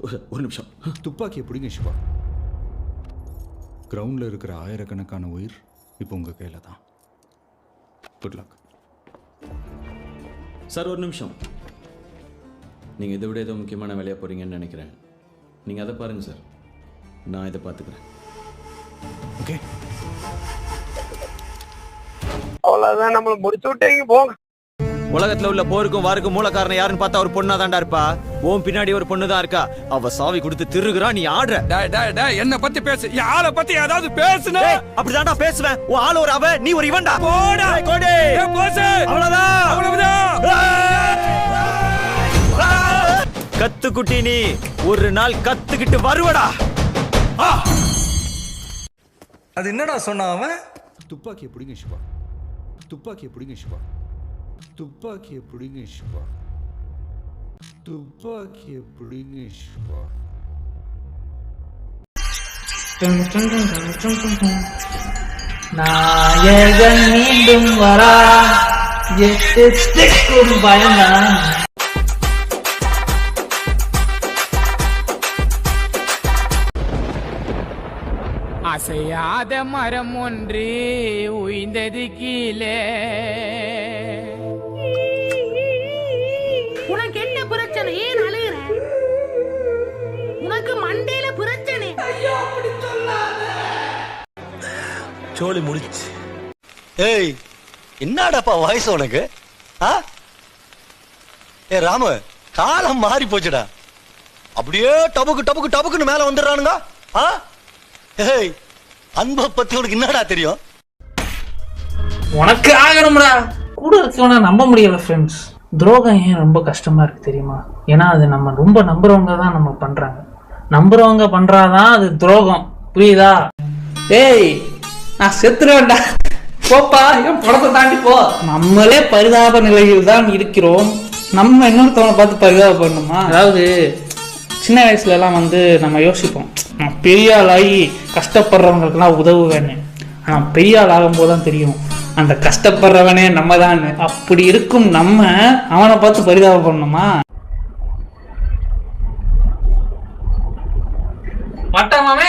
ஒரு நிமிஷம். துப்பாக்கியை பிடிங்க சிவா. கிரவுண்டில் இருக்கிற ஆயிரக்கணக்கான உயிர் இப்போ உங்கள் கையில் தான். Good luck sir. ஒரு நிமிஷம். நீங்கள் இதை விட ஏதோ முக்கியமான வேலையாக போகிறீங்கன்னு நினைக்கிறேன். நீங்கள் அதை பாருங்கள் சார், நான் இதை பார்த்துக்கிறேன். ஓகே, அவ்வளோதான், நம்மளை முடிச்சு விட்டீங்க போங்க. உலகத்துல உள்ள போருக்கும் வாருக்கும் மூல காரணம் யாருன்னு பார்த்தா ஒரு பொண்ணா தாண்டா இருப்பா. ஓம் பின்னாடி ஒரு பொண்ணு தான் இருக்கா. அவ சாவி கொடுத்து திருகுறா, நீ ஆடுற. என்ன பத்தி பேசு, ஆள பத்தி ஏதாவது பேசுன. அப்படிதான்டா பேசுவேன். உன் ஆள் ஒரு அவ, நீ ஒரு இவன்டா. போடா கோடி போஸ். அவ்வளவுதான். அவ்வளவுதான். கத்துக்குட்டி, நீ ஒரு நாள் கத்துக்கிட்டு வருவடா. அது என்னடா சொன்ன அவன்? துப்பாக்கியை பிடிங்க சிவா. துப்பாக்கியை பிடிங்க சிவா. துப்பாக்கியை பிடிங்க சிவா. துப்பாக்கியை பிடிங்க சிவா. நாயகன் மீண்டும் வரா, எட்டு பயந்தான். அசையாத மரம் ஒன்று உய்ந்தது கீழே. உனக்கு என்ன பிரச்சனை? ஏன் அழுகிற? உனக்கு மண்டையில பிரச்சனை. சோலி முடிச்சு. ஏய், என்னடாப்பா வயசு உனக்கு? ஏ ராமு, காலம் மாறி போச்சுடா. அப்படியே டபுக்கு டபுக்கு டபுக்குன்னு மேல வந்துடுறானுங்க. ஏய், அன்பை பத்தி உனக்கு என்னடா தெரியும்? உனக்கு ஆகணும்டா. கூட இருக்கவனா நம்ப முடியல ஃப்ரெண்ட்ஸ். துரோகம் ஏன் ரொம்ப கஷ்டமா இருக்கு தெரியுமா? ஏன்னா அது நம்ம ரொம்ப நம்புறவங்க தான் நம்ம பண்றாங்க. நம்புறவங்க பண்றாதான் அது துரோகம். புரியுதா? ஏய், நான் செத்துருவேன்டா. போப்பா, என் படத்தை தாண்டி போ. நம்மளே பரிதாப நிலையில் தான் இருக்கிறோம். நம்ம இன்னொருத்தவனை பார்த்து பரிதாபம் பண்ணணுமா? அதாவது சின்ன வயசுல எல்லாம் நம்ம யோசிப்போம், நான் பெரிய ஆளாகி கஷ்டப்படுறவங்களுக்கெல்லாம் உதவுவேன்னு. ஆனால் பெரிய ஆள் ஆகும்போது தான் தெரியும் அந்த கஷ்டப்படுறவனே நம்ம தான். அப்படி இருக்கும் நம்ம அவனை பார்த்து பரிதாபம் பண்ணணுமா? மாமே